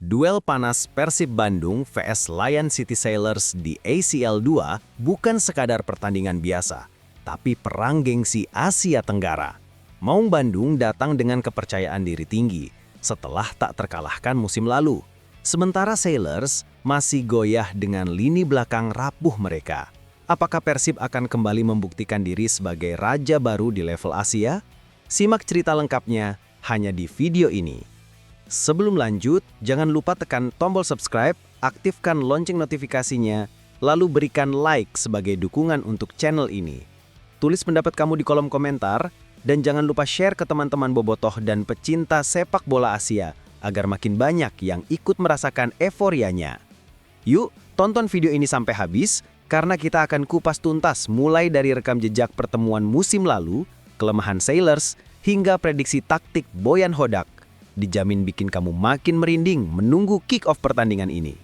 Duel panas Persib Bandung vs Lion City Sailors di ACL 2 bukan sekadar pertandingan biasa, tapi perang gengsi Asia Tenggara. Maung Bandung datang dengan kepercayaan diri tinggi setelah tak terkalahkan musim lalu. Sementara Sailors masih goyah dengan lini belakang rapuh mereka. Apakah Persib akan kembali membuktikan diri sebagai raja baru di level Asia? Simak cerita lengkapnya hanya di video ini. Sebelum lanjut, jangan lupa tekan tombol subscribe, aktifkan lonceng notifikasinya, lalu berikan like sebagai dukungan untuk channel ini. Tulis pendapat kamu di kolom komentar, dan jangan lupa share ke teman-teman bobotoh dan pecinta sepak bola Asia, agar makin banyak yang ikut merasakan euforianya. Yuk, tonton video ini sampai habis, karena kita akan kupas tuntas mulai dari rekam jejak pertemuan musim lalu, kelemahan Sailors, hingga prediksi taktik Boyan Hodak. Dijamin bikin kamu makin merinding menunggu kick-off pertandingan ini.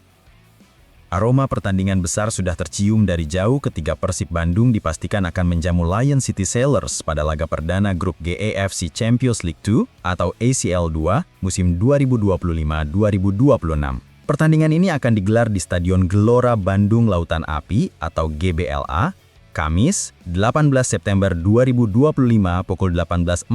Aroma pertandingan besar sudah tercium dari jauh ketika Persib Bandung dipastikan akan menjamu Lion City Sailors pada laga perdana grup G AFC Champions League 2 atau ACL 2 musim 2025-2026. Pertandingan ini akan digelar di Stadion Gelora Bandung Lautan Api atau GBLA, Kamis, 18 September 2025 pukul 18.45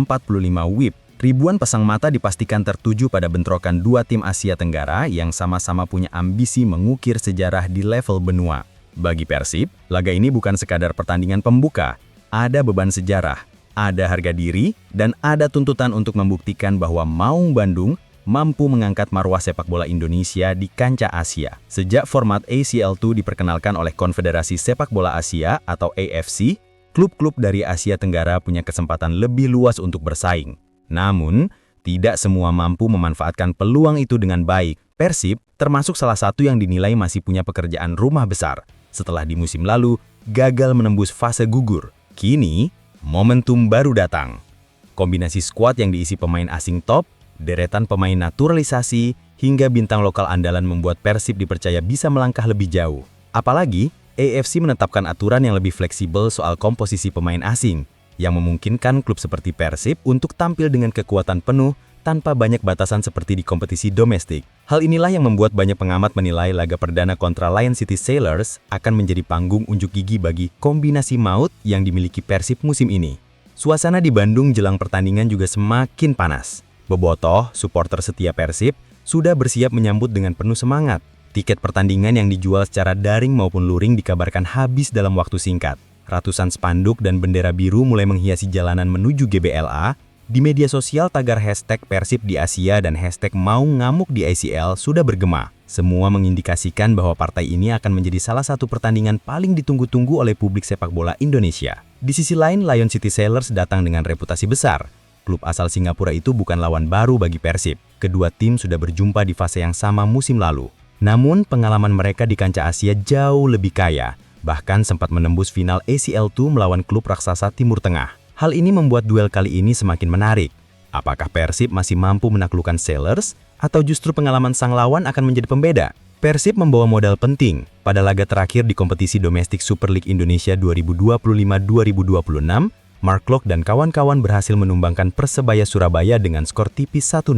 WIB. Ribuan pasang mata dipastikan tertuju pada bentrokan dua tim Asia Tenggara yang sama-sama punya ambisi mengukir sejarah di level benua. Bagi Persib, laga ini bukan sekadar pertandingan pembuka. Ada beban sejarah, ada harga diri, dan ada tuntutan untuk membuktikan bahwa Maung Bandung mampu mengangkat marwah sepak bola Indonesia di kancah Asia. Sejak format ACL2 diperkenalkan oleh Konfederasi Sepak Bola Asia atau AFC, klub-klub dari Asia Tenggara punya kesempatan lebih luas untuk bersaing. Namun, tidak semua mampu memanfaatkan peluang itu dengan baik. Persib termasuk salah satu yang dinilai masih punya pekerjaan rumah besar. Setelah di musim lalu, gagal menembus fase gugur. Kini, momentum baru datang. Kombinasi skuad yang diisi pemain asing top, deretan pemain naturalisasi, hingga bintang lokal andalan membuat Persib dipercaya bisa melangkah lebih jauh. Apalagi, AFC menetapkan aturan yang lebih fleksibel soal komposisi pemain asing, yang memungkinkan klub seperti Persib untuk tampil dengan kekuatan penuh tanpa banyak batasan seperti di kompetisi domestik. Hal inilah yang membuat banyak pengamat menilai laga perdana kontra Lion City Sailors akan menjadi panggung unjuk gigi bagi kombinasi maut yang dimiliki Persib musim ini. Suasana di Bandung jelang pertandingan juga semakin panas. Bobotoh, supporter setia Persib, sudah bersiap menyambut dengan penuh semangat. Tiket pertandingan yang dijual secara daring maupun luring dikabarkan habis dalam waktu singkat. Ratusan spanduk dan bendera biru mulai menghiasi jalanan menuju GBLA. Di media sosial tagar hashtag Persib di Asia dan hashtag Maung Ngamuk di ACL sudah bergema. Semua mengindikasikan bahwa partai ini akan menjadi salah satu pertandingan paling ditunggu-tunggu oleh publik sepak bola Indonesia. Di sisi lain, Lion City Sailors datang dengan reputasi besar. Klub asal Singapura itu bukan lawan baru bagi Persib. Kedua tim sudah berjumpa di fase yang sama musim lalu. Namun, pengalaman mereka di kancah Asia jauh lebih kaya. Bahkan sempat menembus final ACL2 melawan klub raksasa Timur Tengah. Hal ini membuat duel kali ini semakin menarik. Apakah Persib masih mampu menaklukkan Sailors, atau justru pengalaman sang lawan akan menjadi pembeda? Persib membawa modal penting. Pada laga terakhir di kompetisi domestik Super League Indonesia 2025-2026, Mark Klok dan kawan-kawan berhasil menumbangkan Persebaya Surabaya dengan skor tipis 1-0.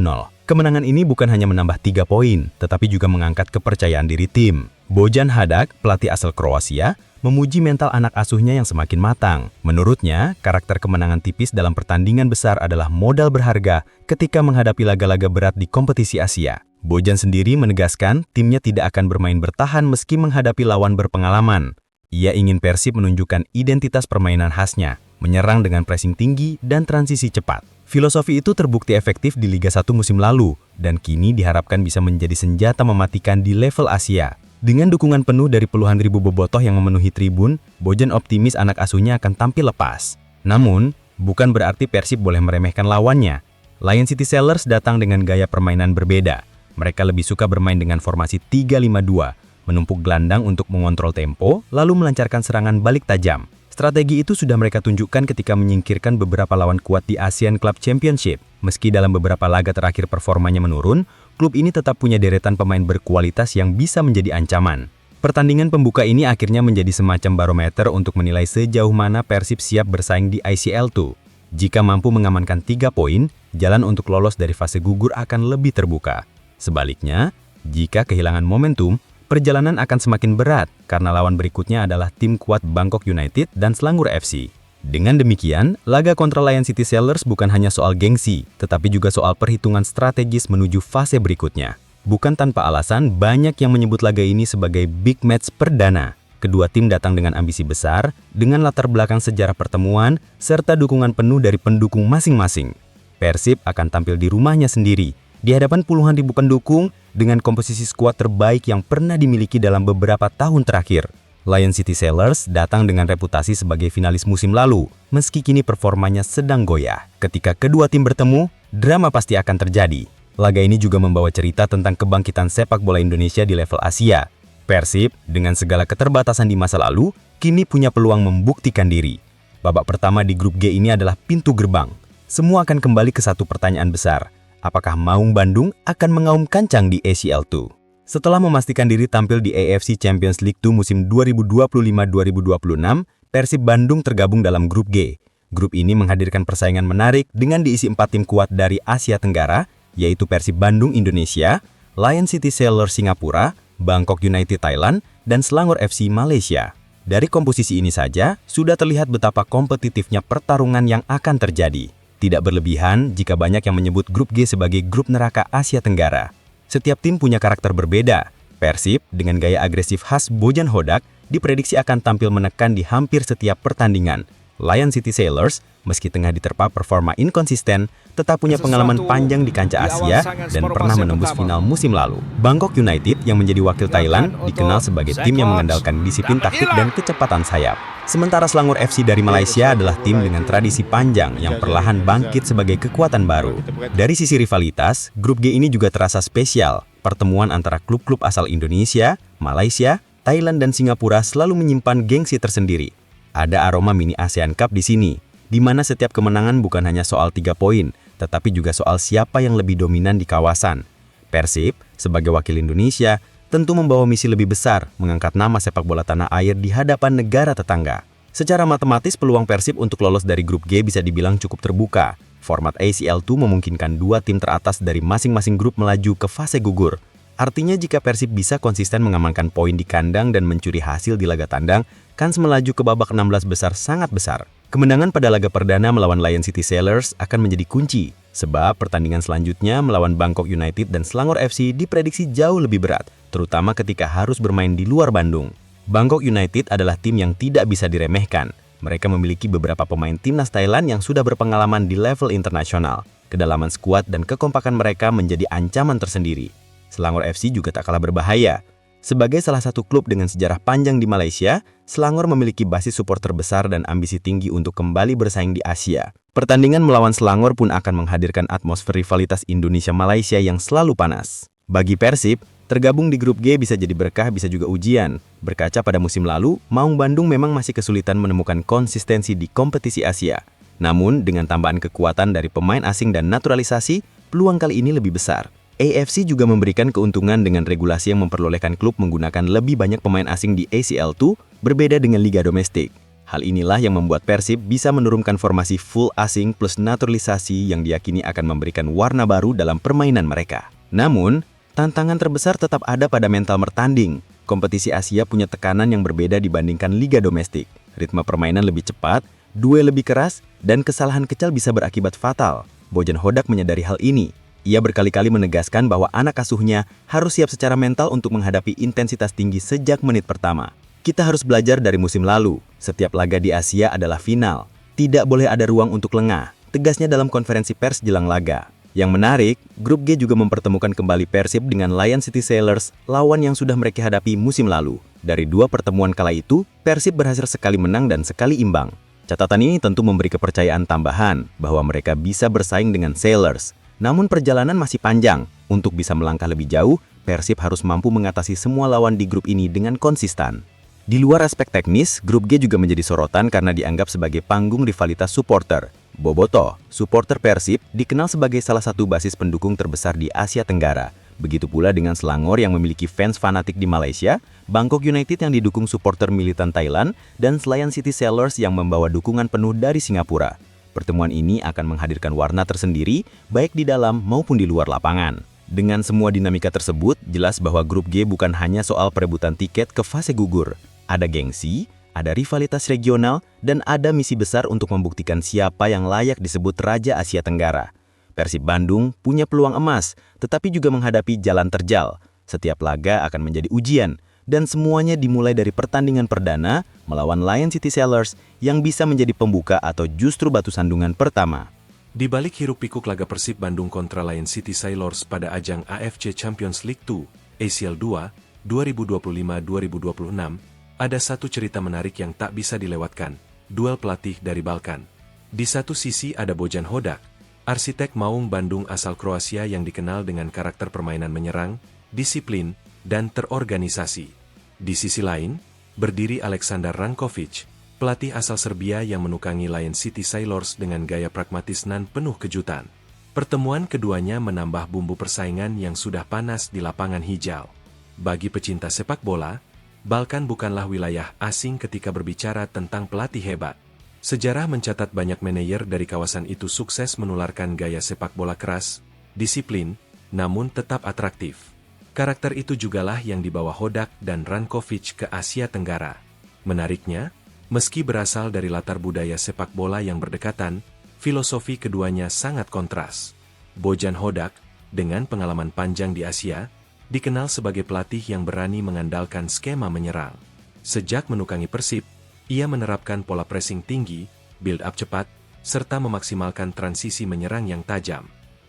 Kemenangan ini bukan hanya menambah 3 poin, tetapi juga mengangkat kepercayaan diri tim. Bojan Hodak, pelatih asal Kroasia, memuji mental anak asuhnya yang semakin matang. Menurutnya, karakter kemenangan tipis dalam pertandingan besar adalah modal berharga ketika menghadapi laga-laga berat di kompetisi Asia. Bojan sendiri menegaskan timnya tidak akan bermain bertahan meski menghadapi lawan berpengalaman. Ia ingin Persib menunjukkan identitas permainan khasnya, menyerang dengan pressing tinggi dan transisi cepat. Filosofi itu terbukti efektif di Liga 1 musim lalu, dan kini diharapkan bisa menjadi senjata mematikan di level Asia. Dengan dukungan penuh dari puluhan ribu bobotoh yang memenuhi tribun, Bojan optimis anak asuhnya akan tampil lepas. Namun, bukan berarti Persib boleh meremehkan lawannya. Lion City Sailors datang dengan gaya permainan berbeda. Mereka lebih suka bermain dengan formasi 3-5-2, menumpuk gelandang untuk mengontrol tempo, lalu melancarkan serangan balik tajam. Strategi itu sudah mereka tunjukkan ketika menyingkirkan beberapa lawan kuat di Asian Club Championship. Meski dalam beberapa laga terakhir performanya menurun, klub ini tetap punya deretan pemain berkualitas yang bisa menjadi ancaman. Pertandingan pembuka ini akhirnya menjadi semacam barometer untuk menilai sejauh mana Persib siap bersaing di ACL2. Jika mampu mengamankan 3 poin, jalan untuk lolos dari fase gugur akan lebih terbuka. Sebaliknya, Jika kehilangan momentum, perjalanan akan semakin berat karena lawan berikutnya adalah tim kuat Bangkok United dan Selangor FC. Dengan demikian, laga kontra Lion City Sailors bukan hanya soal gengsi, tetapi juga soal perhitungan strategis menuju fase berikutnya. Bukan tanpa alasan, banyak yang menyebut laga ini sebagai big match perdana. Kedua tim datang dengan ambisi besar, dengan latar belakang sejarah pertemuan, serta dukungan penuh dari pendukung masing-masing. Persib akan tampil di rumahnya sendiri, di hadapan puluhan ribu pendukung, dengan komposisi skuad terbaik yang pernah dimiliki dalam beberapa tahun terakhir. Lion City Sailors datang dengan reputasi sebagai finalis musim lalu, meski kini performanya sedang goyah. Ketika kedua tim bertemu, drama pasti akan terjadi. Laga ini juga membawa cerita tentang kebangkitan sepak bola Indonesia di level Asia. Persib, dengan segala keterbatasan di masa lalu, kini punya peluang membuktikan diri. Babak pertama di grup G ini adalah pintu gerbang. Semua akan kembali ke satu pertanyaan besar. Apakah Maung Bandung akan mengaum kancang di ACL II? Setelah memastikan diri tampil di AFC Champions League II musim 2025-2026, Persib Bandung tergabung dalam grup G. Grup ini menghadirkan persaingan menarik dengan diisi 4 tim kuat dari Asia Tenggara, yaitu Persib Bandung Indonesia, Lion City Sailors Singapura, Bangkok United Thailand, dan Selangor FC Malaysia. Dari komposisi ini saja, sudah terlihat betapa kompetitifnya pertarungan yang akan terjadi. Tidak berlebihan jika banyak yang menyebut grup G sebagai grup neraka Asia Tenggara. Setiap tim punya karakter berbeda. Persib, dengan gaya agresif khas Bojan Hodak, diprediksi akan tampil menekan di hampir setiap pertandingan. Lion City Sailors, meski tengah diterpa performa inkonsisten, tetap punya pengalaman panjang di kancah Asia dan pernah menembus final musim lalu. Bangkok United, yang menjadi wakil Thailand, dikenal sebagai tim yang mengandalkan disiplin taktik dan kecepatan sayap. Sementara Selangor FC dari Malaysia adalah tim dengan tradisi panjang yang perlahan bangkit sebagai kekuatan baru. Dari sisi rivalitas, grup G ini juga terasa spesial. Pertemuan antara klub-klub asal Indonesia, Malaysia, Thailand, dan Singapura selalu menyimpan gengsi tersendiri. Ada aroma mini ASEAN Cup di sini, di mana setiap kemenangan bukan hanya soal 3 poin, tetapi juga soal siapa yang lebih dominan di kawasan. Persib, sebagai wakil Indonesia, tentu membawa misi lebih besar, mengangkat nama sepak bola tanah air di hadapan negara tetangga. Secara matematis, peluang Persib untuk lolos dari grup G bisa dibilang cukup terbuka. Format ACL II memungkinkan 2 tim teratas dari masing-masing grup melaju ke fase gugur. Artinya jika Persib bisa konsisten mengamankan poin di kandang dan mencuri hasil di laga tandang, kans melaju ke babak 16 besar sangat besar. Kemenangan pada laga perdana melawan Lion City Sailors akan menjadi kunci, sebab pertandingan selanjutnya melawan Bangkok United dan Selangor FC diprediksi jauh lebih berat, terutama ketika harus bermain di luar Bandung. Bangkok United adalah tim yang tidak bisa diremehkan. Mereka memiliki beberapa pemain timnas Thailand yang sudah berpengalaman di level internasional. Kedalaman skuad dan kekompakan mereka menjadi ancaman tersendiri. Selangor FC juga tak kalah berbahaya. Sebagai salah satu klub dengan sejarah panjang di Malaysia, Selangor memiliki basis supporter besar dan ambisi tinggi untuk kembali bersaing di Asia. Pertandingan melawan Selangor pun akan menghadirkan atmosfer rivalitas Indonesia-Malaysia yang selalu panas. Bagi Persib, tergabung di grup G bisa jadi berkah, bisa juga ujian. Berkaca pada musim lalu, Maung Bandung memang masih kesulitan menemukan konsistensi di kompetisi Asia. Namun, dengan tambahan kekuatan dari pemain asing dan naturalisasi, peluang kali ini lebih besar. AFC juga memberikan keuntungan dengan regulasi yang memperbolehkan klub menggunakan lebih banyak pemain asing di ACL II, berbeda dengan liga domestik. Hal inilah yang membuat Persib bisa menurunkan formasi full asing plus naturalisasi yang diyakini akan memberikan warna baru dalam permainan mereka. Namun, tantangan terbesar tetap ada pada mental bertanding. Kompetisi Asia punya tekanan yang berbeda dibandingkan liga domestik. Ritme permainan lebih cepat, duel lebih keras, dan kesalahan kecil bisa berakibat fatal. Bojan Hodak menyadari hal ini. Ia berkali-kali menegaskan bahwa anak asuhnya harus siap secara mental untuk menghadapi intensitas tinggi sejak menit pertama. Kita harus belajar dari musim lalu. Setiap laga di Asia adalah final. Tidak boleh ada ruang untuk lengah, tegasnya dalam konferensi pers jelang laga. Yang menarik, grup G juga mempertemukan kembali Persib dengan Lion City Sailors, lawan yang sudah mereka hadapi musim lalu. Dari 2 pertemuan kala itu, Persib berhasil sekali menang dan sekali imbang. Catatan ini tentu memberi kepercayaan tambahan bahwa mereka bisa bersaing dengan Sailors. Namun perjalanan masih panjang. Untuk bisa melangkah lebih jauh, Persib harus mampu mengatasi semua lawan di grup ini dengan konsisten. Di luar aspek teknis, grup G juga menjadi sorotan karena dianggap sebagai panggung rivalitas supporter. Bobotoh, supporter Persib, dikenal sebagai salah satu basis pendukung terbesar di Asia Tenggara. Begitu pula dengan Selangor yang memiliki fans fanatik di Malaysia, Bangkok United yang didukung supporter militan Thailand, dan Lion City Sailors yang membawa dukungan penuh dari Singapura. Pertemuan ini akan menghadirkan warna tersendiri, baik di dalam maupun di luar lapangan. Dengan semua dinamika tersebut, jelas bahwa grup G bukan hanya soal perebutan tiket ke fase gugur. Ada gengsi, ada rivalitas regional, dan ada misi besar untuk membuktikan siapa yang layak disebut Raja Asia Tenggara. Persib Bandung punya peluang emas, tetapi juga menghadapi jalan terjal. Setiap laga akan menjadi ujian, dan semuanya dimulai dari pertandingan perdana melawan Lion City Sailors yang bisa menjadi pembuka atau justru batu sandungan pertama. Di balik hiruk-pikuk laga Persib Bandung kontra Lion City Sailors pada ajang AFC Champions League 2, ACL 2, 2025-2026, ada satu cerita menarik yang tak bisa dilewatkan, duel pelatih dari Balkan. Di satu sisi ada Bojan Hodak, arsitek maung Bandung asal Kroasia yang dikenal dengan karakter permainan menyerang, disiplin, dan terorganisasi. Di sisi lain, berdiri Aleksandar Rankovic, pelatih asal Serbia yang menukangi Lion City Sailors dengan gaya pragmatis nan penuh kejutan. Pertemuan keduanya menambah bumbu persaingan yang sudah panas di lapangan hijau. Bagi pecinta sepak bola, Balkan bukanlah wilayah asing ketika berbicara tentang pelatih hebat. Sejarah mencatat banyak manajer dari kawasan itu sukses menularkan gaya sepak bola keras, disiplin, namun tetap atraktif. Karakter itu jugalah yang dibawa Hodak dan Rankovic ke Asia Tenggara. Menariknya, meski berasal dari latar budaya sepak bola yang berdekatan, filosofi keduanya sangat kontras. Bojan Hodak, dengan pengalaman panjang di Asia, dikenal sebagai pelatih yang berani mengandalkan skema menyerang. Sejak menukangi Persib, ia menerapkan pola pressing tinggi, build-up cepat, serta memaksimalkan transisi menyerang yang tajam.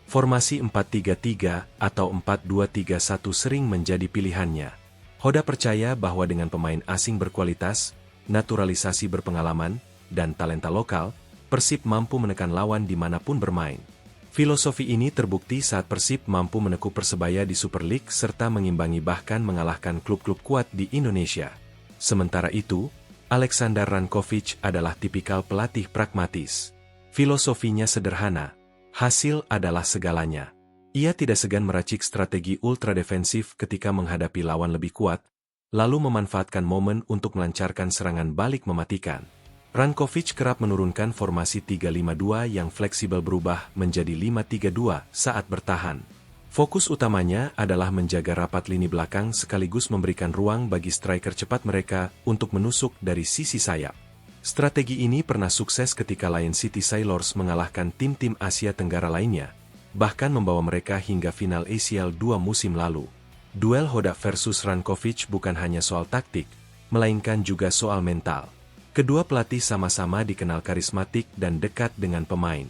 Formasi 4-3-3 atau 4-2-3-1 sering menjadi pilihannya. Hodak percaya bahwa dengan pemain asing berkualitas, naturalisasi berpengalaman, dan talenta lokal, Persib mampu menekan lawan dimanapun bermain. Filosofi ini terbukti saat Persib mampu menekuk Persebaya di Super League serta mengimbangi bahkan mengalahkan klub-klub kuat di Indonesia. Sementara itu, Aleksandar Rankovic adalah tipikal pelatih pragmatis. Filosofinya sederhana, hasil adalah segalanya. Ia tidak segan meracik strategi ultra defensif ketika menghadapi lawan lebih kuat, lalu memanfaatkan momen untuk melancarkan serangan balik mematikan. Rankovic kerap menurunkan formasi 3-5-2 yang fleksibel berubah menjadi 5-3-2 saat bertahan. Fokus utamanya adalah menjaga rapat lini belakang sekaligus memberikan ruang bagi striker cepat mereka untuk menusuk dari sisi sayap. Strategi ini pernah sukses ketika Lion City Sailors mengalahkan tim-tim Asia Tenggara lainnya, bahkan membawa mereka hingga final ACL 2 musim lalu. Duel Hodak versus Rankovic bukan hanya soal taktik, melainkan juga soal mental. Kedua pelatih sama-sama dikenal karismatik dan dekat dengan pemain.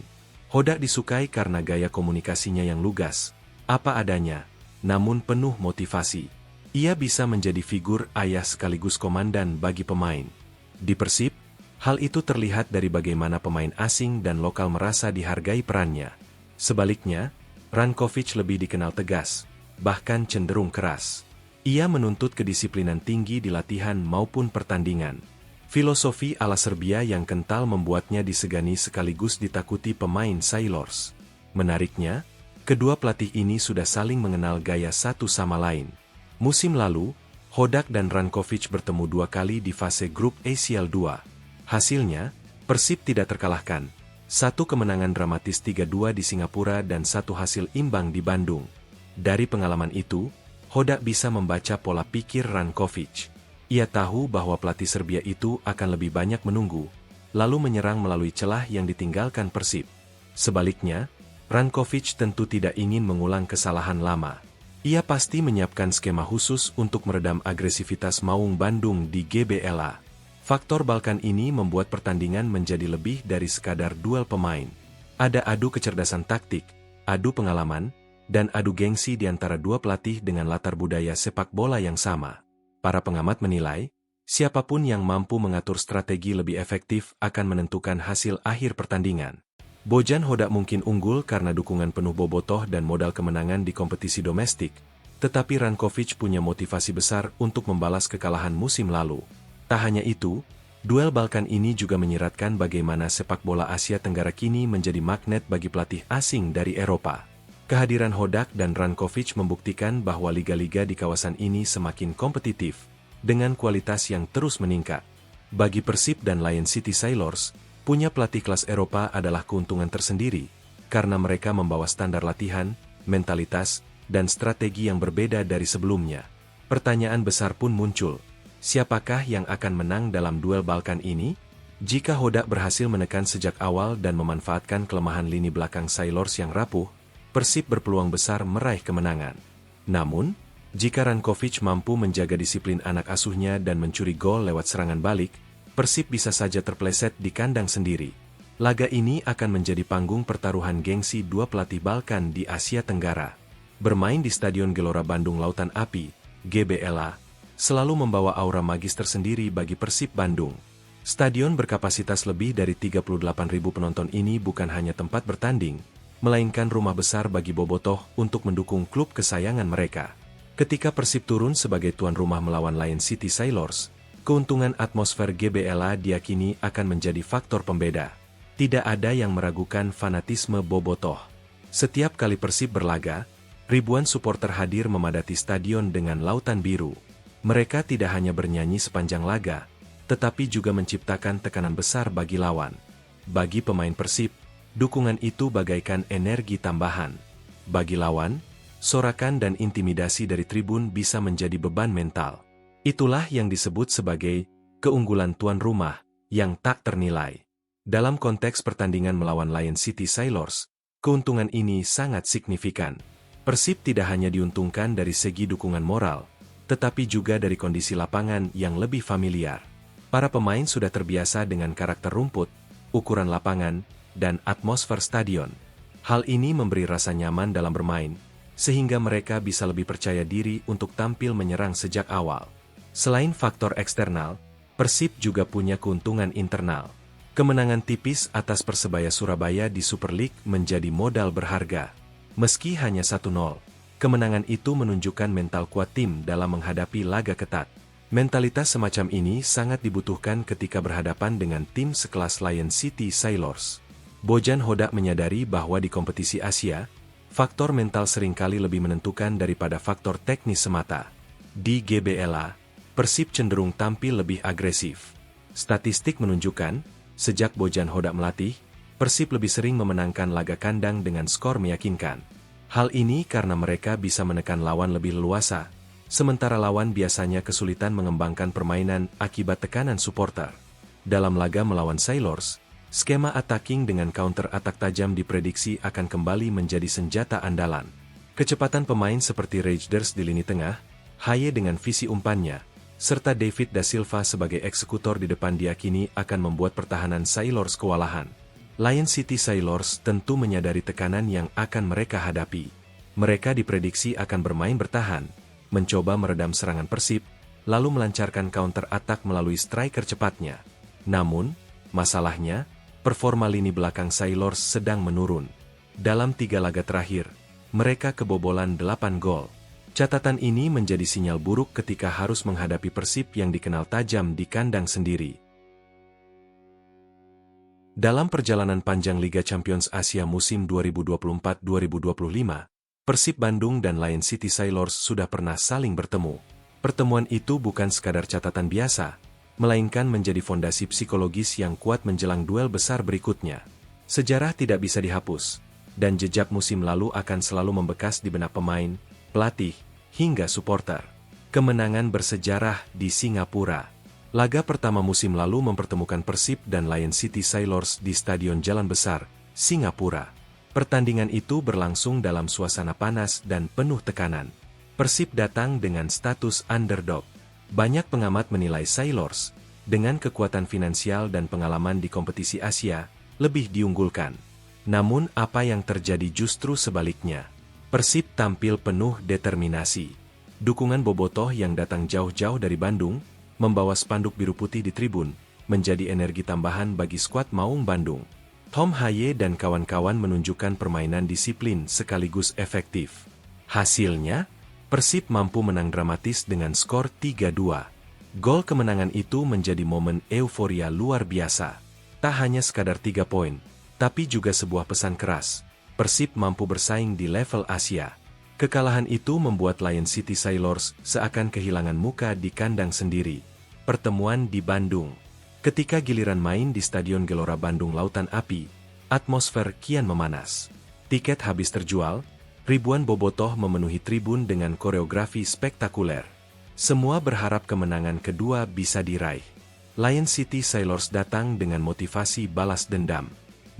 Hodak disukai karena gaya komunikasinya yang lugas, apa adanya, namun penuh motivasi. Ia bisa menjadi figur ayah sekaligus komandan bagi pemain. Di Persib, hal itu terlihat dari bagaimana pemain asing dan lokal merasa dihargai perannya. Sebaliknya, Rankovic lebih dikenal tegas, bahkan cenderung keras. Ia menuntut kedisiplinan tinggi di latihan maupun pertandingan. Filosofi ala Serbia yang kental membuatnya disegani sekaligus ditakuti pemain Sailors. Menariknya, kedua pelatih ini sudah saling mengenal gaya satu sama lain. Musim lalu, Hodak dan Rankovic bertemu 2 kali di fase grup ACL 2. Hasilnya, Persib tidak terkalahkan. 1 kemenangan dramatis 3-2 di Singapura dan 1 hasil imbang di Bandung. Dari pengalaman itu, Hodak bisa membaca pola pikir Rankovic. Ia tahu bahwa pelatih Serbia itu akan lebih banyak menunggu, lalu menyerang melalui celah yang ditinggalkan Persib. Sebaliknya, Rankovic tentu tidak ingin mengulang kesalahan lama. Ia pasti menyiapkan skema khusus untuk meredam agresivitas maung Bandung di GBLA. Faktor Balkan ini membuat pertandingan menjadi lebih dari sekadar duel pemain. Ada adu kecerdasan taktik, adu pengalaman, dan adu gengsi di antara dua pelatih dengan latar budaya sepak bola yang sama. Para pengamat menilai, siapapun yang mampu mengatur strategi lebih efektif akan menentukan hasil akhir pertandingan. Bojan Hodak mungkin unggul karena dukungan penuh bobotoh dan modal kemenangan di kompetisi domestik, tetapi Rankovic punya motivasi besar untuk membalas kekalahan musim lalu. Tak hanya itu, duel Balkan ini juga menyiratkan bagaimana sepak bola Asia Tenggara kini menjadi magnet bagi pelatih asing dari Eropa. Kehadiran Hodak dan Rankovic membuktikan bahwa liga-liga di kawasan ini semakin kompetitif, dengan kualitas yang terus meningkat. Bagi Persib dan Lion City Sailors, punya pelatih kelas Eropa adalah keuntungan tersendiri, karena mereka membawa standar latihan, mentalitas, dan strategi yang berbeda dari sebelumnya. Pertanyaan besar pun muncul. Siapakah yang akan menang dalam duel Balkan ini? Jika Hoda berhasil menekan sejak awal dan memanfaatkan kelemahan lini belakang Sailors yang rapuh, Persib berpeluang besar meraih kemenangan. Namun, jika Rankovic mampu menjaga disiplin anak asuhnya dan mencuri gol lewat serangan balik, Persib bisa saja terpleset di kandang sendiri. Laga ini akan menjadi panggung pertaruhan gengsi dua pelatih Balkan di Asia Tenggara. Bermain di Stadion Gelora Bandung Lautan Api, GBLA, selalu membawa aura magis tersendiri bagi Persib Bandung. Stadion berkapasitas lebih dari 38.000 penonton ini bukan hanya tempat bertanding, melainkan rumah besar bagi bobotoh untuk mendukung klub kesayangan mereka. Ketika Persib turun sebagai tuan rumah melawan Lion City Sailors, keuntungan atmosfer GBLA diyakini akan menjadi faktor pembeda. Tidak ada yang meragukan fanatisme bobotoh. Setiap kali Persib berlaga, ribuan supporter hadir memadati stadion dengan lautan biru. Mereka tidak hanya bernyanyi sepanjang laga, tetapi juga menciptakan tekanan besar bagi lawan. Bagi pemain Persib, dukungan itu bagaikan energi tambahan. Bagi lawan, sorakan dan intimidasi dari tribun bisa menjadi beban mental. Itulah yang disebut sebagai keunggulan tuan rumah yang tak ternilai. Dalam konteks pertandingan melawan Lion City Sailors, keuntungan ini sangat signifikan. Persib tidak hanya diuntungkan dari segi dukungan moral, tetapi juga dari kondisi lapangan yang lebih familiar. Para pemain sudah terbiasa dengan karakter rumput, ukuran lapangan, dan atmosfer stadion. Hal ini memberi rasa nyaman dalam bermain, sehingga mereka bisa lebih percaya diri untuk tampil menyerang sejak awal. Selain faktor eksternal, Persib juga punya keuntungan internal. Kemenangan tipis atas Persebaya Surabaya di Super League menjadi modal berharga. Meski hanya 1-0, kemenangan itu menunjukkan mental kuat tim dalam menghadapi laga ketat. Mentalitas semacam ini sangat dibutuhkan ketika berhadapan dengan tim sekelas Lion City Sailors. Bojan Hodak menyadari bahwa di kompetisi Asia, faktor mental seringkali lebih menentukan daripada faktor teknis semata. Di GBLA, Persib cenderung tampil lebih agresif. Statistik menunjukkan, sejak Bojan Hodak melatih, Persib lebih sering memenangkan laga kandang dengan skor meyakinkan. Hal ini karena mereka bisa menekan lawan lebih leluasa, sementara lawan biasanya kesulitan mengembangkan permainan akibat tekanan supporter. Dalam laga melawan Sailors, skema attacking dengan counter-attack tajam diprediksi akan kembali menjadi senjata andalan. Kecepatan pemain seperti Rajders di lini tengah, Haye dengan visi umpannya, serta David Da Silva sebagai eksekutor di depan diyakini akan membuat pertahanan Sailors kewalahan. Lion City Sailors tentu menyadari tekanan yang akan mereka hadapi. Mereka diprediksi akan bermain bertahan, mencoba meredam serangan Persib, lalu melancarkan counter-attack melalui striker cepatnya. Namun, masalahnya, performa lini belakang Sailors sedang menurun. Dalam 3 laga terakhir, mereka kebobolan 8 gol. Catatan ini menjadi sinyal buruk ketika harus menghadapi Persib yang dikenal tajam di kandang sendiri. Dalam perjalanan panjang Liga Champions Asia musim 2024-2025, Persib Bandung dan Lion City Sailors sudah pernah saling bertemu. Pertemuan itu bukan sekadar catatan biasa, melainkan menjadi fondasi psikologis yang kuat menjelang duel besar berikutnya. Sejarah tidak bisa dihapus, dan jejak musim lalu akan selalu membekas di benak pemain, pelatih, hingga supporter. Kemenangan bersejarah di Singapura. Laga pertama musim lalu mempertemukan Persib dan Lion City Sailors di Stadion Jalan Besar, Singapura. Pertandingan itu berlangsung dalam suasana panas dan penuh tekanan. Persib datang dengan status underdog. Banyak pengamat menilai Sailors, dengan kekuatan finansial dan pengalaman di kompetisi Asia, lebih diunggulkan. Namun apa yang terjadi justru sebaliknya. Persib tampil penuh determinasi. Dukungan bobotoh yang datang jauh-jauh dari Bandung, membawa spanduk biru putih di tribun, menjadi energi tambahan bagi skuad Maung Bandung. Tom Haye dan kawan-kawan menunjukkan permainan disiplin sekaligus efektif. Hasilnya, Persib mampu menang dramatis dengan skor 3-2. Gol kemenangan itu menjadi momen euforia luar biasa. Tak hanya sekadar 3 poin, tapi juga sebuah pesan keras. Persib mampu bersaing di level Asia. Kekalahan itu membuat Lion City Sailors seakan kehilangan muka di kandang sendiri. Pertemuan di Bandung. Ketika giliran main di Stadion Gelora Bandung Lautan Api, atmosfer kian memanas. Tiket habis terjual, ribuan bobotoh memenuhi tribun dengan koreografi spektakuler. Semua berharap kemenangan kedua bisa diraih. Lion City Sailors datang dengan motivasi balas dendam.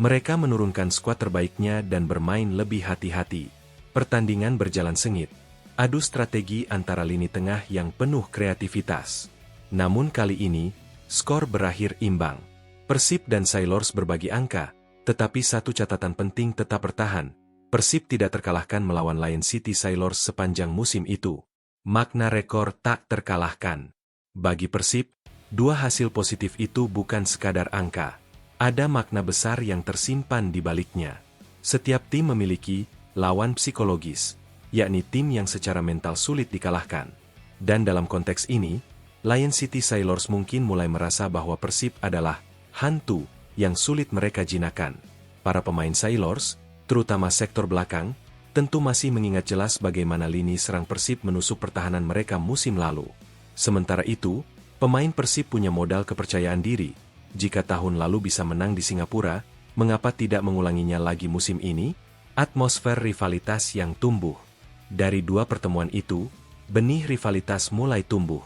Mereka menurunkan skuad terbaiknya dan bermain lebih hati-hati. Pertandingan berjalan sengit. Adu strategi antara lini tengah yang penuh kreativitas. Namun kali ini, skor berakhir imbang. Persib dan Sailors berbagi angka, tetapi satu catatan penting tetap bertahan. Persib tidak terkalahkan melawan Lion City Sailors sepanjang musim itu. Makna rekor tak terkalahkan. Bagi Persib, dua hasil positif itu bukan sekadar angka. Ada makna besar yang tersimpan di baliknya. Setiap tim memiliki lawan psikologis, yakni tim yang secara mental sulit dikalahkan. Dan dalam konteks ini, Lion City Sailors mungkin mulai merasa bahwa Persib adalah hantu yang sulit mereka jinakan. Para pemain Sailors, terutama sektor belakang, tentu masih mengingat jelas bagaimana lini serang Persib menusuk pertahanan mereka musim lalu. Sementara itu, pemain Persib punya modal kepercayaan diri. Jika tahun lalu bisa menang di Singapura, mengapa tidak mengulanginya lagi musim ini? Atmosfer rivalitas yang tumbuh. Dari dua pertemuan itu, benih rivalitas mulai tumbuh.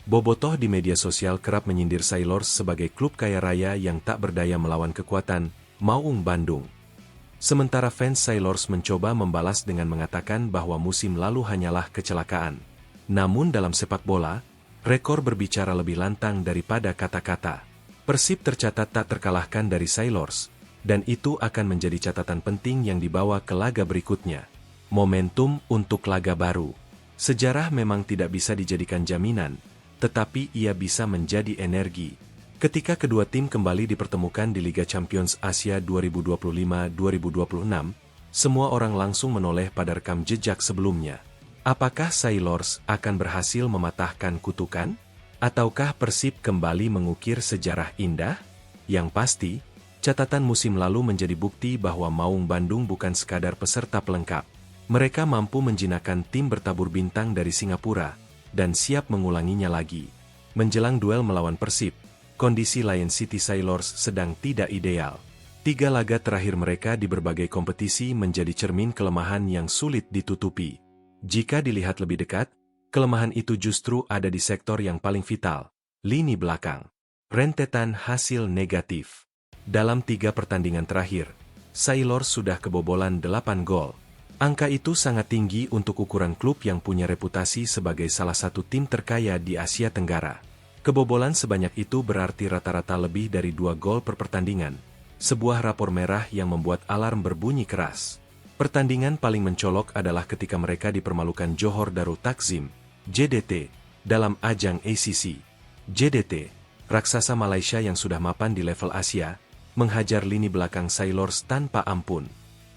Bobotoh di media sosial kerap menyindir Sailors sebagai klub kaya raya yang tak berdaya melawan kekuatan Maung Bandung. Sementara fans Sailors mencoba membalas dengan mengatakan bahwa musim lalu hanyalah kecelakaan. Namun dalam sepak bola, rekor berbicara lebih lantang daripada kata-kata. Persib tercatat tak terkalahkan dari Sailors, dan itu akan menjadi catatan penting yang dibawa ke laga berikutnya. Momentum untuk laga baru. Sejarah memang tidak bisa dijadikan jaminan, tetapi ia bisa menjadi energi. Ketika kedua tim kembali dipertemukan di Liga Champions Asia 2025-2026, semua orang langsung menoleh pada rekam jejak sebelumnya. Apakah Sailors akan berhasil mematahkan kutukan? Ataukah Persib kembali mengukir sejarah indah? Yang pasti, catatan musim lalu menjadi bukti bahwa Maung Bandung bukan sekadar peserta pelengkap. Mereka mampu menjinakkan tim bertabur bintang dari Singapura, dan siap mengulanginya lagi. Menjelang duel melawan Persib, kondisi Lion City Sailors sedang tidak ideal. 3 laga terakhir mereka di berbagai kompetisi menjadi cermin kelemahan yang sulit ditutupi. Jika dilihat lebih dekat, kelemahan itu justru ada di sektor yang paling vital, lini belakang. Rentetan hasil negatif. Dalam 3 pertandingan terakhir, Sailors sudah kebobolan 8 gol. Angka itu sangat tinggi untuk ukuran klub yang punya reputasi sebagai salah satu tim terkaya di Asia Tenggara. Kebobolan sebanyak itu berarti rata-rata lebih dari 2 gol per pertandingan. Sebuah rapor merah yang membuat alarm berbunyi keras. Pertandingan paling mencolok adalah ketika mereka dipermalukan Johor Darul Takzim, JDT, dalam ajang ACC. JDT, raksasa Malaysia yang sudah mapan di level Asia, menghajar lini belakang Sailors tanpa ampun.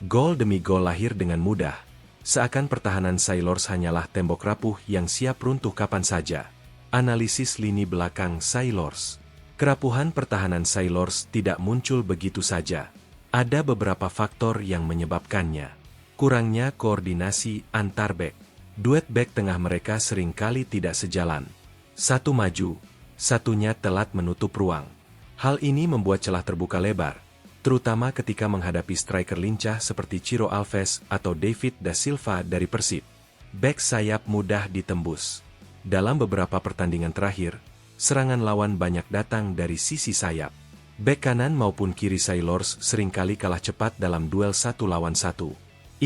Gol demi gol lahir dengan mudah. Seakan pertahanan Sailors hanyalah tembok rapuh yang siap runtuh kapan saja. Analisis lini belakang Sailors. Kerapuhan pertahanan Sailors tidak muncul begitu saja. Ada beberapa faktor yang menyebabkannya. Kurangnya koordinasi antar bek. Duet bek tengah mereka seringkali tidak sejalan. Satu maju, satunya telat menutup ruang. Hal ini membuat celah terbuka lebar, terutama ketika menghadapi striker lincah seperti Ciro Alves atau David Da Silva dari Persib. Bek sayap mudah ditembus. Dalam beberapa pertandingan terakhir, serangan lawan banyak datang dari sisi sayap. Bek kanan maupun kiri Sailors seringkali kalah cepat dalam duel 1 lawan 1.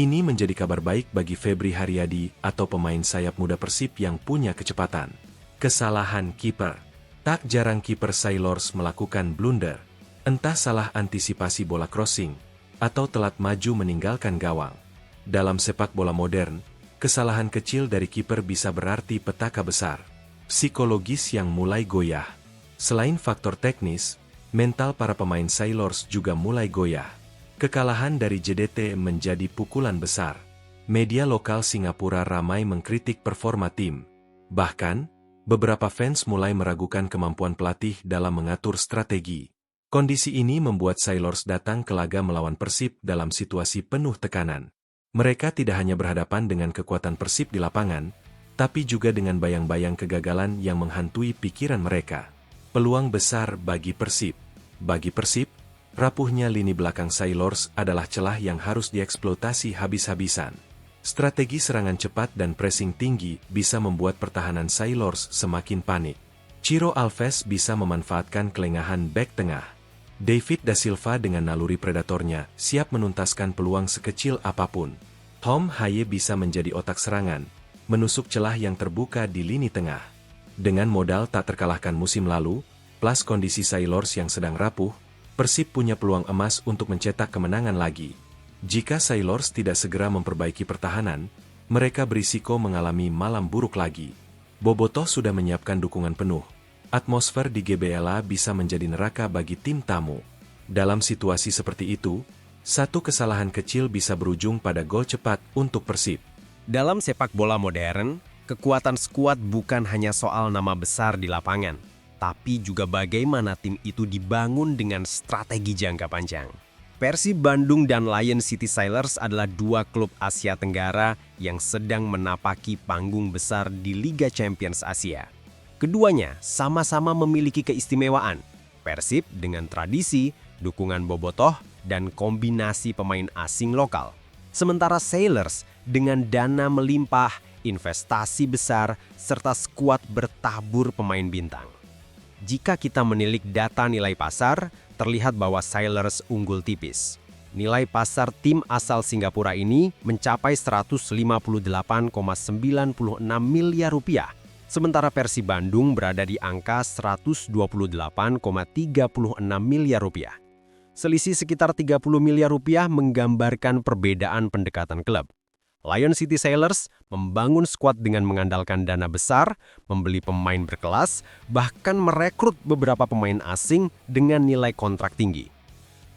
Ini menjadi kabar baik bagi Febri Haryadi atau pemain sayap muda Persib yang punya kecepatan. Kesalahan kiper. Tak jarang kiper Sailors melakukan blunder. Entah salah antisipasi bola crossing, atau telat maju meninggalkan gawang. Dalam sepak bola modern, kesalahan kecil dari kiper bisa berarti petaka besar. Psikologis yang mulai goyah. Selain faktor teknis, mental para pemain Sailors juga mulai goyah. Kekalahan dari JDT menjadi pukulan besar. Media lokal Singapura ramai mengkritik performa tim. Bahkan, beberapa fans mulai meragukan kemampuan pelatih dalam mengatur strategi. Kondisi ini membuat Sailors datang ke laga melawan Persib dalam situasi penuh tekanan. Mereka tidak hanya berhadapan dengan kekuatan Persib di lapangan, tapi juga dengan bayang-bayang kegagalan yang menghantui pikiran mereka. Peluang besar bagi Persib. Bagi Persib, rapuhnya lini belakang Sailors adalah celah yang harus dieksploitasi habis-habisan. Strategi serangan cepat dan pressing tinggi bisa membuat pertahanan Sailors semakin panik. Ciro Alves bisa memanfaatkan kelengahan bek tengah. David da Silva dengan naluri predatornya siap menuntaskan peluang sekecil apapun. Tom Haye bisa menjadi otak serangan, menusuk celah yang terbuka di lini tengah. Dengan modal tak terkalahkan musim lalu, plus kondisi Sailors yang sedang rapuh, Persib punya peluang emas untuk mencetak kemenangan lagi. Jika Sailors tidak segera memperbaiki pertahanan, mereka berisiko mengalami malam buruk lagi. Bobotoh sudah menyiapkan dukungan penuh. Atmosfer di GBLA bisa menjadi neraka bagi tim tamu. Dalam situasi seperti itu, satu kesalahan kecil bisa berujung pada gol cepat untuk Persib. Dalam sepak bola modern, kekuatan skuad bukan hanya soal nama besar di lapangan, tapi juga bagaimana tim itu dibangun dengan strategi jangka panjang. Persib Bandung dan Lion City Sailors adalah dua klub Asia Tenggara yang sedang menapaki panggung besar di Liga Champions Asia. Keduanya sama-sama memiliki keistimewaan. Persib dengan tradisi, dukungan bobotoh, dan kombinasi pemain asing lokal. Sementara Sailors dengan dana melimpah, investasi besar, serta skuad bertabur pemain bintang. Jika kita menilik data nilai pasar, terlihat bahwa Sailors unggul tipis. Nilai pasar tim asal Singapura ini mencapai 158,96 miliar rupiah, sementara Persib Bandung berada di angka 128,36 miliar rupiah. Selisih sekitar 30 miliar rupiah menggambarkan perbedaan pendekatan klub. Lion City Sailors membangun skuad dengan mengandalkan dana besar, membeli pemain berkelas, bahkan merekrut beberapa pemain asing dengan nilai kontrak tinggi.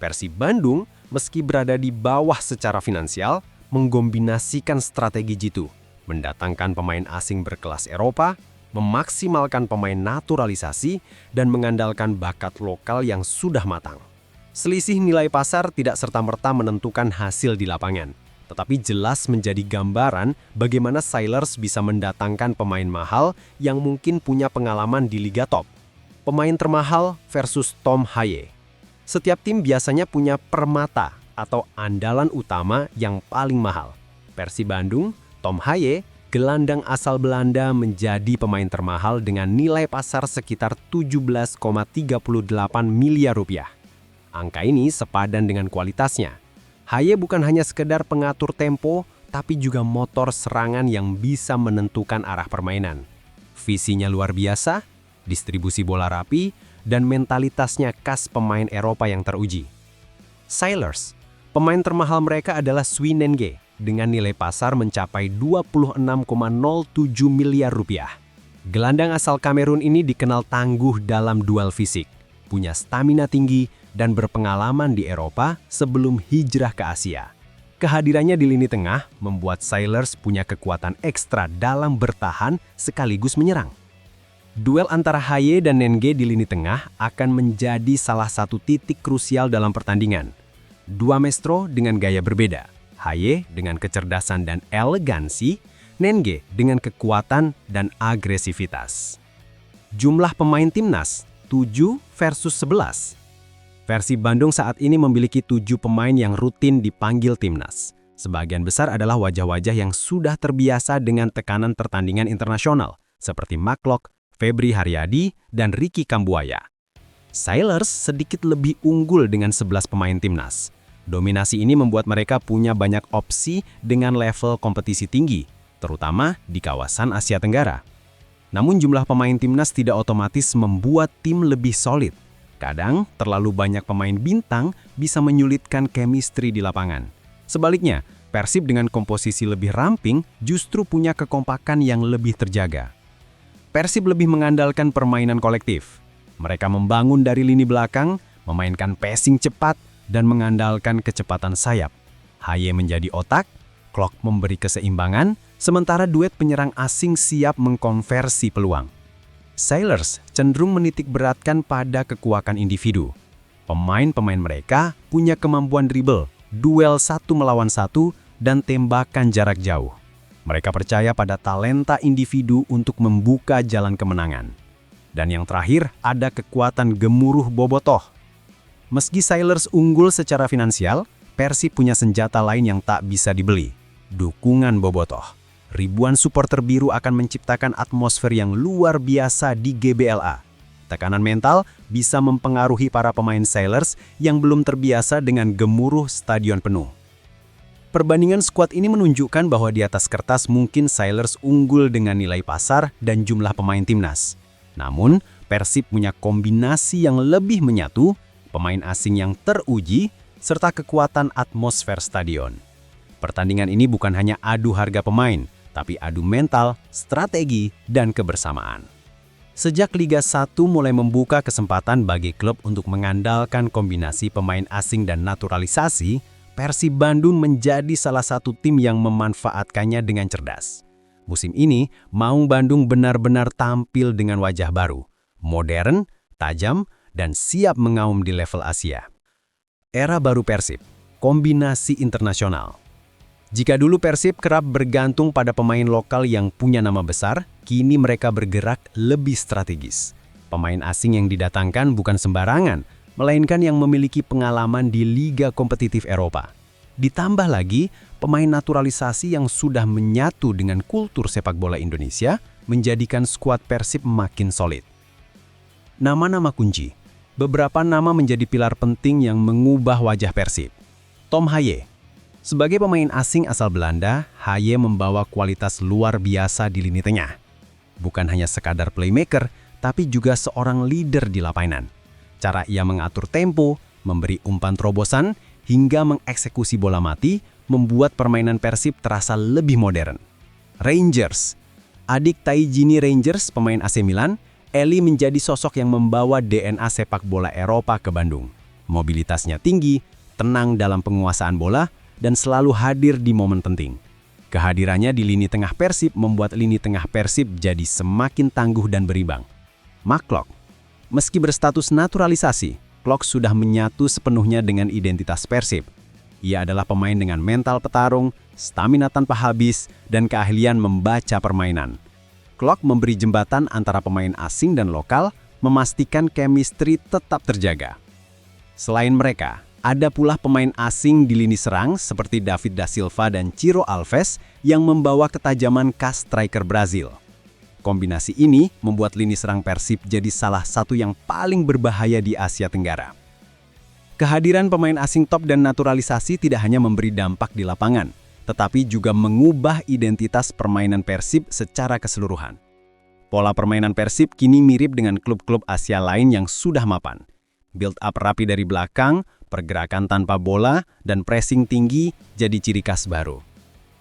Persib Bandung, meski berada di bawah secara finansial, mengkombinasikan strategi jitu, mendatangkan pemain asing berkelas Eropa, memaksimalkan pemain naturalisasi, dan mengandalkan bakat lokal yang sudah matang. Selisih nilai pasar tidak serta-merta menentukan hasil di lapangan, tetapi jelas menjadi gambaran bagaimana Sailors bisa mendatangkan pemain mahal yang mungkin punya pengalaman di Liga Top. Pemain termahal versus Tom Haye. Setiap tim biasanya punya permata atau andalan utama yang paling mahal. Persib Bandung, Tom Haye, gelandang asal Belanda menjadi pemain termahal dengan nilai pasar sekitar 17,38 miliar rupiah. Angka ini sepadan dengan kualitasnya. Haye bukan hanya sekedar pengatur tempo, tapi juga motor serangan yang bisa menentukan arah permainan. Visinya luar biasa, distribusi bola rapi, dan mentalitasnya khas pemain Eropa yang teruji. Sailors, pemain termahal mereka adalah Swi Nenge, dengan nilai pasar mencapai 26,07 miliar rupiah. Gelandang asal Kamerun ini dikenal tangguh dalam duel fisik, punya stamina tinggi, dan berpengalaman di Eropa sebelum hijrah ke Asia. Kehadirannya di lini tengah membuat Sailors punya kekuatan ekstra dalam bertahan sekaligus menyerang. Duel antara Haye dan Nenge di lini tengah akan menjadi salah satu titik krusial dalam pertandingan. Dua maestro dengan gaya berbeda, Haye dengan kecerdasan dan elegansi, Nenge dengan kekuatan dan agresivitas. Jumlah pemain timnas 7 versus 11. Persib Bandung saat ini memiliki 7 pemain yang rutin dipanggil timnas. Sebagian besar adalah wajah-wajah yang sudah terbiasa dengan tekanan pertandingan internasional, seperti Maklok, Febri Haryadi, dan Ricky Kambuaya. Sailors sedikit lebih unggul dengan 11 pemain timnas. Dominasi ini membuat mereka punya banyak opsi dengan level kompetisi tinggi, terutama di kawasan Asia Tenggara. Namun jumlah pemain timnas tidak otomatis membuat tim lebih solid. Kadang, terlalu banyak pemain bintang bisa menyulitkan chemistry di lapangan. Sebaliknya, Persib dengan komposisi lebih ramping justru punya kekompakan yang lebih terjaga. Persib lebih mengandalkan permainan kolektif. Mereka membangun dari lini belakang, memainkan passing cepat, dan mengandalkan kecepatan sayap. Haye menjadi otak, Klok memberi keseimbangan, sementara duet penyerang asing siap mengkonversi peluang. Sailors cenderung menitik beratkan pada kekuatan individu. Pemain-pemain mereka punya kemampuan dribble, duel 1 melawan 1, dan tembakan jarak jauh. Mereka percaya pada talenta individu untuk membuka jalan kemenangan. Dan yang terakhir, ada kekuatan gemuruh bobotoh. Meski Sailors unggul secara finansial, Persib punya senjata lain yang tak bisa dibeli. dukungan bobotoh. Ribuan supporter biru akan menciptakan atmosfer yang luar biasa di GBLA. Tekanan mental bisa mempengaruhi para pemain Sailors yang belum terbiasa dengan gemuruh stadion penuh. Perbandingan skuad ini menunjukkan bahwa di atas kertas mungkin Sailors unggul dengan nilai pasar dan jumlah pemain timnas. Namun, Persib punya kombinasi yang lebih menyatu, pemain asing yang teruji, serta kekuatan atmosfer stadion. Pertandingan ini bukan hanya adu harga pemain, tapi adu mental, strategi, dan kebersamaan. Sejak Liga 1 mulai membuka kesempatan bagi klub untuk mengandalkan kombinasi pemain asing dan naturalisasi, Persib Bandung menjadi salah satu tim yang memanfaatkannya dengan cerdas. Musim ini, Maung Bandung benar-benar tampil dengan wajah baru, modern, tajam, dan siap mengaum di level Asia. Era baru Persib, kombinasi internasional. Jika dulu Persib kerap bergantung pada pemain lokal yang punya nama besar, kini mereka bergerak lebih strategis. Pemain asing yang didatangkan bukan sembarangan, melainkan yang memiliki pengalaman di liga kompetitif Eropa. Ditambah lagi, pemain naturalisasi yang sudah menyatu dengan kultur sepak bola Indonesia menjadikan skuad Persib makin solid. Nama-nama kunci. Beberapa nama menjadi pilar penting yang mengubah wajah Persib. Tom Haye. Sebagai pemain asing asal Belanda, Haye membawa kualitas luar biasa di lini tengah. Bukan hanya sekadar playmaker, tapi juga seorang leader di lapangan. Cara ia mengatur tempo, memberi umpan terobosan, hingga mengeksekusi bola mati, membuat permainan Persib terasa lebih modern. Rangers. Adik Taijini Rangers, pemain AC Milan, Eli menjadi sosok yang membawa DNA sepak bola Eropa ke Bandung. Mobilitasnya tinggi, tenang dalam penguasaan bola, dan selalu hadir di momen penting. Kehadirannya di lini tengah Persib membuat lini tengah Persib jadi semakin tangguh dan berimbang. Mark Klok. Meski berstatus naturalisasi, Klok sudah menyatu sepenuhnya dengan identitas Persib. Ia adalah pemain dengan mental petarung, stamina tanpa habis, dan keahlian membaca permainan. Klok memberi jembatan antara pemain asing dan lokal, memastikan chemistry tetap terjaga. Selain mereka, ada pula pemain asing di lini serang seperti David da Silva dan Ciro Alves yang membawa ketajaman khas striker Brazil. Kombinasi ini membuat lini serang Persib jadi salah satu yang paling berbahaya di Asia Tenggara. Kehadiran pemain asing top dan naturalisasi tidak hanya memberi dampak di lapangan, tetapi juga mengubah identitas permainan Persib secara keseluruhan. Pola permainan Persib kini mirip dengan klub-klub Asia lain yang sudah mapan. Build up rapi dari belakang, pergerakan tanpa bola, dan pressing tinggi jadi ciri khas baru.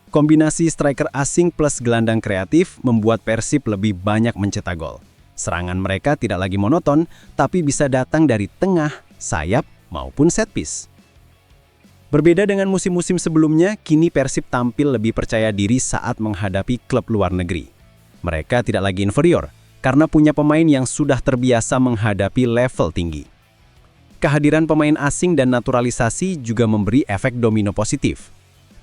Kombinasi striker asing plus gelandang kreatif membuat Persib lebih banyak mencetak gol. Serangan mereka tidak lagi monoton, tapi bisa datang dari tengah, sayap, maupun set piece. Berbeda dengan musim-musim sebelumnya, kini Persib tampil lebih percaya diri saat menghadapi klub luar negeri. Mereka tidak lagi inferior, karena punya pemain yang sudah terbiasa menghadapi level tinggi. Kehadiran pemain asing dan naturalisasi juga memberi efek domino positif.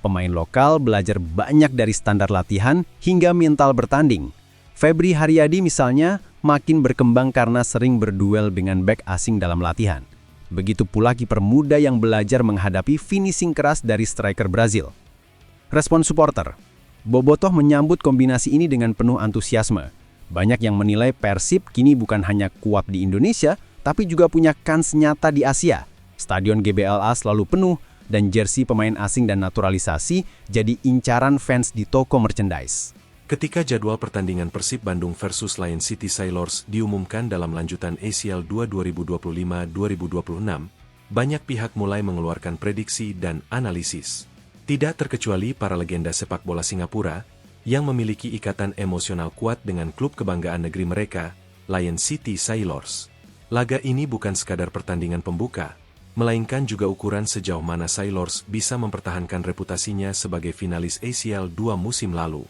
Pemain lokal belajar banyak dari standar latihan hingga mental bertanding. Febri Haryadi misalnya makin berkembang karena sering berduel dengan bek asing dalam latihan. Begitu pula kiper muda yang belajar menghadapi finishing keras dari striker Brazil. Respon supporter. Bobotoh menyambut kombinasi ini dengan penuh antusiasme. Banyak yang menilai Persib kini bukan hanya kuat di Indonesia, tapi juga punya kans nyata di Asia. Stadion GBLA selalu penuh, dan jersey pemain asing dan naturalisasi jadi incaran fans di toko merchandise. Ketika jadwal pertandingan Persib Bandung versus Lion City Sailors diumumkan dalam lanjutan ACL 2 2025-2026, banyak pihak mulai mengeluarkan prediksi dan analisis. Tidak terkecuali para legenda sepak bola Singapura, yang memiliki ikatan emosional kuat dengan klub kebanggaan negeri mereka, Lion City Sailors. Laga ini bukan sekadar pertandingan pembuka, melainkan juga ukuran sejauh mana Sailors bisa mempertahankan reputasinya sebagai finalis ACL 2 musim lalu.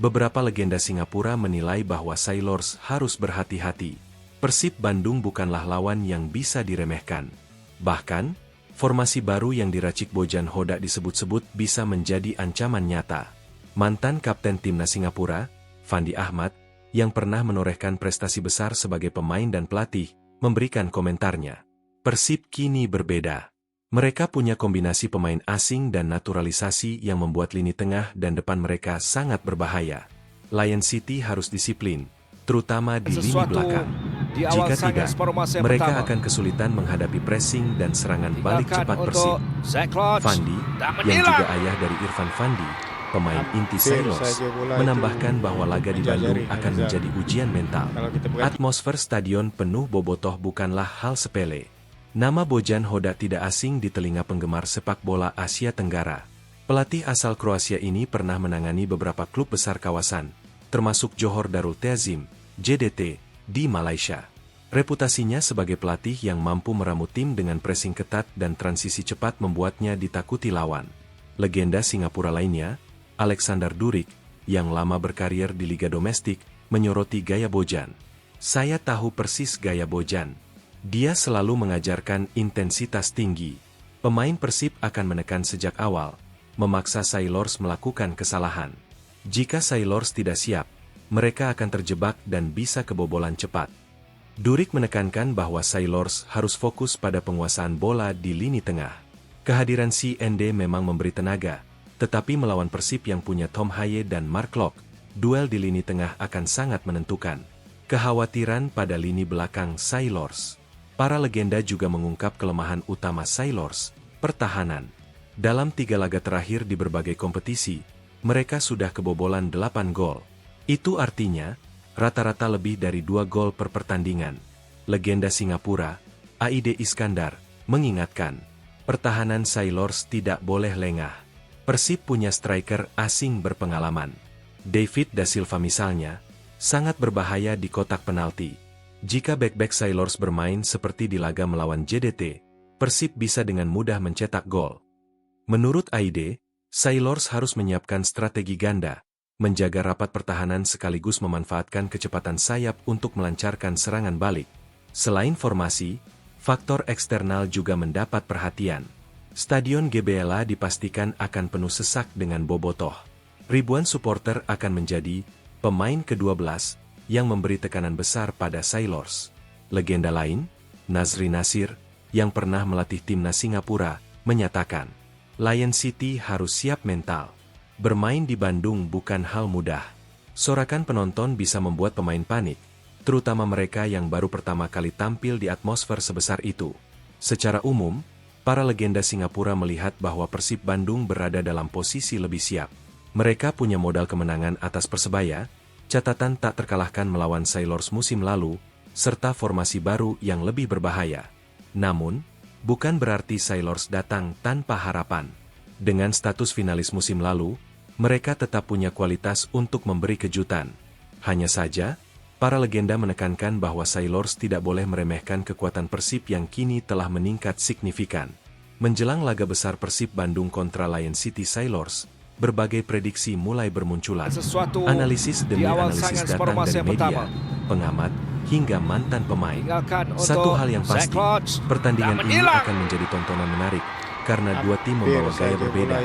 Beberapa legenda Singapura menilai bahwa Sailors harus berhati-hati. Persib Bandung bukanlah lawan yang bisa diremehkan. Bahkan, formasi baru yang diracik Bojan Hodak disebut-sebut bisa menjadi ancaman nyata. Mantan kapten timnas Singapura, Fandi Ahmad, yang pernah menorehkan prestasi besar sebagai pemain dan pelatih, memberikan komentarnya. Persib kini berbeda. Mereka punya kombinasi pemain asing dan naturalisasi yang membuat lini tengah dan depan mereka sangat berbahaya. Lion City harus disiplin, terutama di lini belakang. Jika tidak, mereka akan kesulitan menghadapi pressing dan serangan balik cepat Persib. Fandi, yang juga ayah dari Irfan Fandi, pemain inti Sailors, menambahkan bahwa laga di Bandung akan menjadi ujian mental. Atmosfer stadion penuh bobotoh bukanlah hal sepele. Nama Bojan Hodak tidak asing di telinga penggemar sepak bola Asia Tenggara. Pelatih asal Kroasia ini pernah menangani beberapa klub besar kawasan, termasuk Johor Darul Ta'zim, JDT, di Malaysia. Reputasinya sebagai pelatih yang mampu meramu tim dengan pressing ketat dan transisi cepat membuatnya ditakuti lawan. Legenda Singapura lainnya, Alexander Durick, yang lama berkarir di liga domestik, menyoroti gaya Bojan. Saya tahu persis gaya Bojan. Dia selalu mengajarkan intensitas tinggi. Pemain Persib akan menekan sejak awal, memaksa Sailors melakukan kesalahan. Jika Sailors tidak siap, mereka akan terjebak dan bisa kebobolan cepat. Durick menekankan bahwa Sailors harus fokus pada penguasaan bola di lini tengah. Kehadiran si ND memang memberi tenaga, tetapi melawan Persib yang punya Tom Haye dan Mark Locke, duel di lini tengah akan sangat menentukan. Kekhawatiran pada lini belakang Sailors. Para legenda juga mengungkap kelemahan utama Sailors, pertahanan. Dalam 3 laga terakhir di berbagai kompetisi, mereka sudah kebobolan 8 gol. Itu artinya, rata-rata lebih dari 2 gol per pertandingan. Legenda Singapura, Aide Iskandar, mengingatkan, pertahanan Sailors tidak boleh lengah. Persib punya striker asing berpengalaman. David Da Silva misalnya, sangat berbahaya di kotak penalti. Jika bek-bek Sailors bermain seperti di laga melawan JDT, Persib bisa dengan mudah mencetak gol. Menurut Aide, Sailors harus menyiapkan strategi ganda, menjaga rapat pertahanan sekaligus memanfaatkan kecepatan sayap untuk melancarkan serangan balik. Selain formasi, faktor eksternal juga mendapat perhatian. Stadion GBLA dipastikan akan penuh sesak dengan bobotoh. Ribuan supporter akan menjadi pemain ke-12 yang memberi tekanan besar pada Sailors. Legenda lain, Nazri Nasir, yang pernah melatih timnas Singapura, menyatakan, Lion City harus siap mental. Bermain di Bandung bukan hal mudah. Sorakan penonton bisa membuat pemain panik, terutama mereka yang baru pertama kali tampil di atmosfer sebesar itu. Secara umum, para legenda Singapura melihat bahwa Persib Bandung berada dalam posisi lebih siap. Mereka punya modal kemenangan atas Persebaya, catatan tak terkalahkan melawan Sailors musim lalu, serta formasi baru yang lebih berbahaya. Namun, bukan berarti Sailors datang tanpa harapan. Dengan status finalis musim lalu, mereka tetap punya kualitas untuk memberi kejutan. Hanya saja, para legenda menekankan bahwa Sailors tidak boleh meremehkan kekuatan Persib yang kini telah meningkat signifikan. Menjelang laga besar Persib Bandung kontra Lion City Sailors, berbagai prediksi mulai bermunculan. Analisis demi analisis datang dari media, pengamat, hingga mantan pemain. Satu hal yang pasti, pertandingan ini akan menjadi tontonan menarik, karena dua tim membawa gaya berbeda,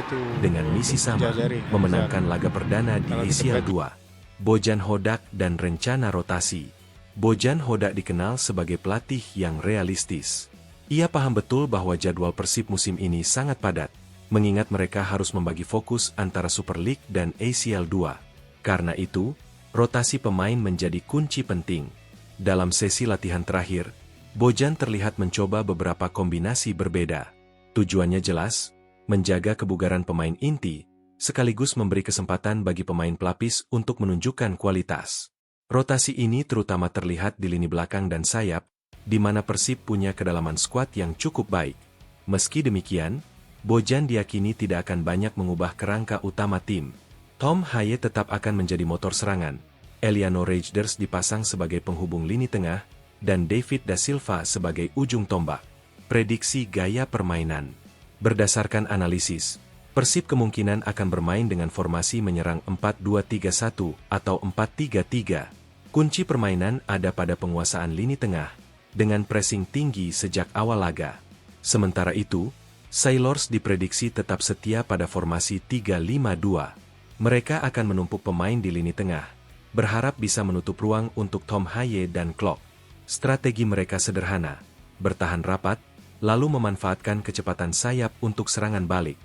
dengan misi sama, memenangkan laga perdana di ACL 2. Bojan Hodak dan rencana rotasi. Bojan Hodak dikenal sebagai pelatih yang realistis. Ia paham betul bahwa jadwal Persib musim ini sangat padat, mengingat mereka harus membagi fokus antara Super League dan ACL 2. Karena itu, rotasi pemain menjadi kunci penting. Dalam sesi latihan terakhir, Bojan terlihat mencoba beberapa kombinasi berbeda. Tujuannya jelas, menjaga kebugaran pemain inti, sekaligus memberi kesempatan bagi pemain pelapis untuk menunjukkan kualitas. Rotasi ini terutama terlihat di lini belakang dan sayap, di mana Persib punya kedalaman skuad yang cukup baik. Meski demikian, Bojan diyakini tidak akan banyak mengubah kerangka utama tim. Tom Haye tetap akan menjadi motor serangan, Eliano Rejders dipasang sebagai penghubung lini tengah, dan David Da Silva sebagai ujung tombak. Prediksi gaya permainan. Berdasarkan analisis, Persib kemungkinan akan bermain dengan formasi menyerang 4-2-3-1 atau 4-3-3. Kunci permainan ada pada penguasaan lini tengah, dengan pressing tinggi sejak awal laga. Sementara itu, Sailors diprediksi tetap setia pada formasi 3-5-2. Mereka akan menumpuk pemain di lini tengah, berharap bisa menutup ruang untuk Tom Haye dan Klok. Strategi mereka sederhana, bertahan rapat, lalu memanfaatkan kecepatan sayap untuk serangan balik.